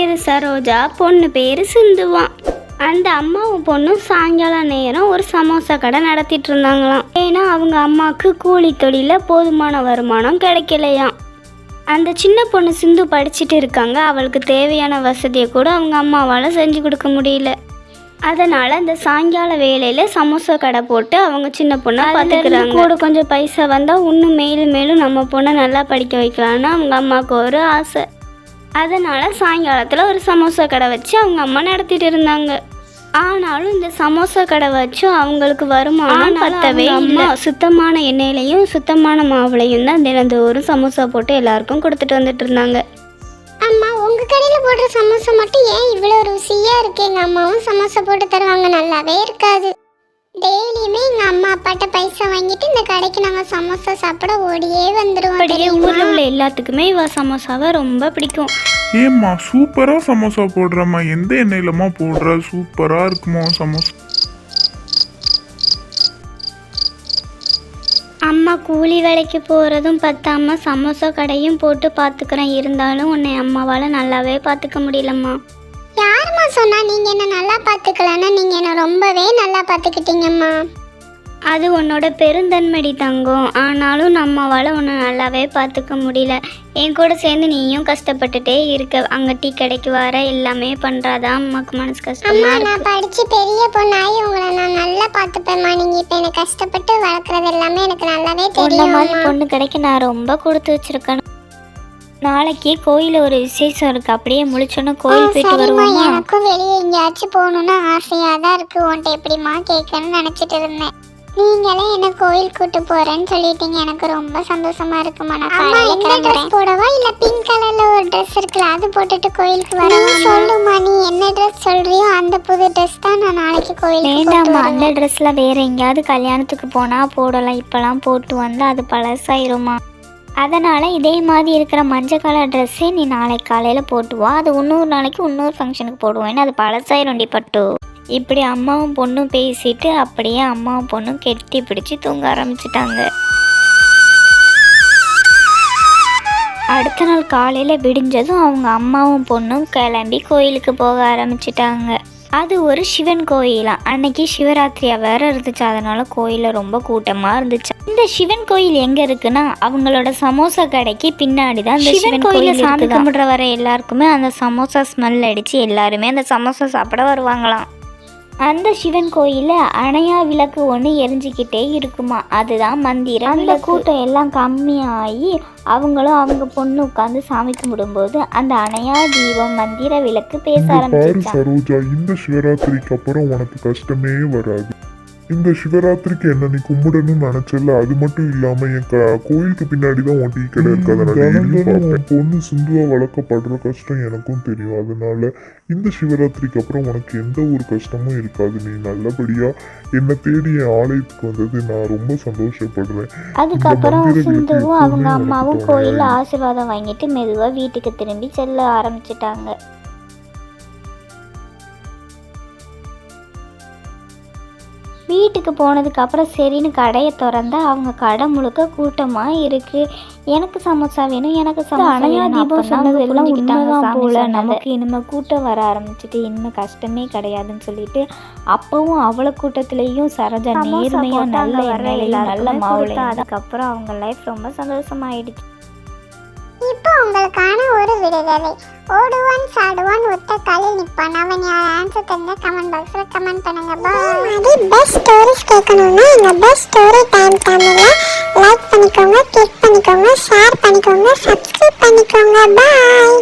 பேர் சரோஜா, பொண்ணு பேர் சிந்துவான். அந்த அம்மாவும் பொண்ணும் சாயங்காலம் நேரம் ஒரு சமோசா கடை நடத்திட்டு இருந்தாங்களாம். ஏன்னா அவங்க அம்மாவுக்கு கூலி தொழிலில் போதுமான வருமானம் கிடைக்கலையாம். அந்த சின்ன பொண்ணு சிந்து படிச்சுட்டு இருக்காங்க. அவளுக்கு தேவையான வசதியை கூட அவங்க அம்மாவால் செஞ்சு கொடுக்க முடியல. அதனால் அந்த சாயங்கால வேலையில் சமோசா கடை போட்டு அவங்க சின்ன பொண்ணை பார்த்துக்கிறாங்க. கூட கொஞ்சம் பைசா வந்தால் இன்னும் மேலும் மேலும் நம்ம பொண்ணை நல்லா படிக்க வைக்கலான்னு அவங்க அம்மாவுக்கு ஒரு ஆசை. அதனால் சாயங்காலத்தில் ஒரு சமோசா கடை வச்சு அவங்க அம்மா நடத்திட்டு இருந்தாங்க. ஆனாலும் இந்த சமோசா கடை வச்சும் அவங்களுக்கு வருமானம் பத்தவே இல்லை. சுத்தமான எண்ணெயிலையும் சுத்தமான மாவுலையும் தான் தினந்தோறும் சமோசா போட்டு எல்லாருக்கும் கொடுத்துட்டு வந்துட்டு இருந்தாங்க. அம்மா, உங்க கடையில போடுற சமோசா மட்டும் ஏன் இவ்வளவு ருசியா இருக்கு? எங்க அம்மாவும் சமோசா போட்டு தருவாங்க, நல்லாவே இருக்காது. டெய்லியுமே எங்க அம்மா அப்பாட்ட பைசா வாங்கிட்டு இந்த கடைக்கு நாங்க சமோசா சாப்பிட ஓடியே வந்துருவோம். அப்படியே ஊர்ல உள்ள எல்லாத்துக்குமே இவ சமோசாவை ரொம்ப பிடிக்கும். ஏம்மா சூப்பரா சமோசா போடுறம்மா, எந்த எண்ணெயிலமா போடுற? சூப்பரா இருக்குமா சமோசா? அம்மா கூலி வேலைக்கு போகிறதும் பத்தாம சமோசா கடையும் போட்டு பார்த்துக்கிறேன். இருந்தாலும் உன்னை அம்மாவால் நல்லாவே பார்த்துக்க முடியலம்மா. யாரும்மா சொன்னா நீங்க என்ன நல்லா பாத்துக்கலன்னா? நீங்க என்ன ரொம்பவே நல்லா பாத்துக்கிட்டீங்கம்மா. அது உன்னோட பெருந்தன்மடி தங்கம். ஆனாலும் நம்மாவால் உன்னை நல்லாவே பார்த்துக்க முடியல. என் கூட சேர்ந்து நீயும் கஷ்டப்பட்டுட்டே இருக்க. அங்கே டீ கடைக்கு வர எல்லாமே பண்ணுறாதான் அம்மாவுக்கு மனசு கஷ்டமா. நான் படிச்சு பெரிய பொண்ணாயி உங்களை நான் நல்லா பார்த்துப்பேம்மா. நீங்க இப்போ எனக்கு கஷ்டப்பட்டு வளர்க்குறது எல்லாமே எனக்கு நல்லாவே தெரியும். மாதிரி பொண்ணு கடைக்கு நான் ரொம்ப கொடுத்து வச்சிருக்கேன். நாளைக்கு கோயிலில் ஒரு விசேஷம் இருக்கு. அப்படியே முழிச்சோன்னு கோயில் போயிட்டு வருவோமா? எனக்கும் வெளியே எங்கேயாச்சும் போகணுன்னு ஆசையாக தான் இருக்கு. உன்ட்ட எப்படிமா கேட்கணும்னு நினச்சிட்டு இருந்தேன். நீங்களே என்ன கோயில் கூட்டு போறேன்னு சொல்லிட்டீங்க. எனக்கு ரொம்ப சந்தோஷமா இருக்குமா. நான் போடவா இல்ல பிங்க் கலர்ல ஒரு ட்ரெஸ் இருக்குல்ல அது போட்டுட்டு கோயிலுக்கு வரவா? சொல்லுமா, நீ என்ன ட்ரெஸ் சொல்றியோ அந்த புது ட்ரெஸ் தான் நான் நாளைக்கு கோயிலுக்கு. வேண்டாம்மா, அந்த ட்ரெஸ்ல வேற எங்கேயாவது கல்யாணத்துக்கு போனா போடலாம். இப்பெல்லாம் போட்டு வந்தா அது பழசாயிருமா. அதனால் இதே மாதிரி இருக்கிற மஞ்சள் கலர் ட்ரெஸ்ஸே நீ நாளைக்கு காலையில் போட்டுவா. அது இன்னொரு நாளைக்கு இன்னொரு ஃபங்க்ஷனுக்கு போடுவோம். ஏன்னா அது பழசாயிரும் பட்டு. இப்படி அம்மாவும் பொண்ணும் பேசிட்டு அப்படியே அம்மாவும் பொண்ணும் கெட்டி பிடிச்சி தூங்க ஆரம்பிச்சிட்டாங்க. அடுத்த நாள் காலையில் விடிஞ்சதும் அவங்க அம்மாவும் பொண்ணும் கிளம்பி கோயிலுக்கு போக ஆரம்பிச்சிட்டாங்க. அது ஒரு சிவன் கோயிலாம். அன்னைக்கு சிவராத்திரியா வேற இருந்துச்சு. அதனால கோயிலில் ரொம்ப கூட்டமாக இருந்துச்சு. இந்த சிவன் கோயில் எங்கே இருக்குன்னா அவங்களோட சமோசா கடைக்கு பின்னாடி தான் இந்த சிவன் கோயில். சாமி கும்பிட்ற வர எல்லாருக்குமே அந்த சமோசா ஸ்மெல் அடித்து எல்லாருமே அந்த சமோசா சாப்பிட வருவாங்களாம். அந்த சிவன் கோயிலில் அணையா விளக்கு ஒன்று எரிஞ்சிக்கிட்டே இருக்குமா. அதுதான் மந்திரம். அந்த கூட்டம் எல்லாம் கம்மியாகி அவங்களும் அவங்க பொண்ணு உட்காந்து சாமி கும்பிடும்போது அந்த அணையா தீபம் மந்திர விளக்கு பேச ஆரம்பிச்சிருச்சு. சரோஜா, இந்த சிவராத்திரிக்கு அப்புறம் உனக்கு கஷ்டமே வராது. இந்த சிவராத்திரிக்கு என்ன நீ கும்பிடணும்னு நினைச்சல, அது மட்டும் இல்லாம என் கோயிலுக்கு பின்னாடி தான் உன் டீ கடை இருக்காது. பொண்ணு சிந்துவா வளர்க்கப்படுற கஷ்டம் எனக்கும் தெரியும். அதனால இந்த சிவராத்திரிக்கு அப்புறம் உனக்கு எந்த ஒரு கஷ்டமும் இருக்காது. நீ நல்லபடியா என்ன தேடி என் ஆலயத்துக்கு வந்தது நான் ரொம்ப சந்தோஷப்படுறேன். அதுக்கப்புறம் சிந்துவும் அவங்க அம்மாவும் கோயிலில் ஆசீர்வாதம் வாங்கிட்டு மெதுவாக வீட்டுக்கு திரும்பி செல்ல ஆரம்பிச்சிட்டாங்க. வீட்டுக்கு போனதுக்கப்புறம் சரின்னு கடையை திறந்தா அவங்க கடை முழுக்க கூட்டமாக இருக்குது. எனக்கு சமோசா வேணும், எனக்கு அணையா தீபம் சொன்னது எல்லாம் உண்மைதான் போல. நமக்கு இனிமேல் கூட்டம் வர ஆரம்பிச்சுட்டு இனிமேல் கஷ்டமே கிடையாதுன்னு சொல்லிட்டு அப்பவும் அவ்வளோ கூட்டத்துலேயும் சரோஜா நேர்மையாக நல்ல எண்ணெயிலையும் நல்ல மாவுலையும். அதுக்கப்புறம் அவங்க லைஃப் ரொம்ப சந்தோஷமாயிடுச்சு. இப்போ உங்களுக்கான ஒரு விடுதலை. ஓடுவான் சாடுவான் ஒத்த காலில் நிற்பான். அவன் யார் ஆன்சர் தெரிஞ்ச கமெண்ட் பாக்ஸில் கமெண்ட் பண்ணுங்க. பாய். பெஸ்ட் ஸ்டோரிஸ் கேட்கணும்னா எங்க பெஸ்ட் ஸ்டோரி டைம் சேனலை லைக் பண்ணிக்கோங்க, கிளிக் பண்ணிக்கோங்க, ஷேர் பண்ணிக்கோங்க, சப்ஸ்கிரைப் பண்ணிக்கோங்க. பாய்.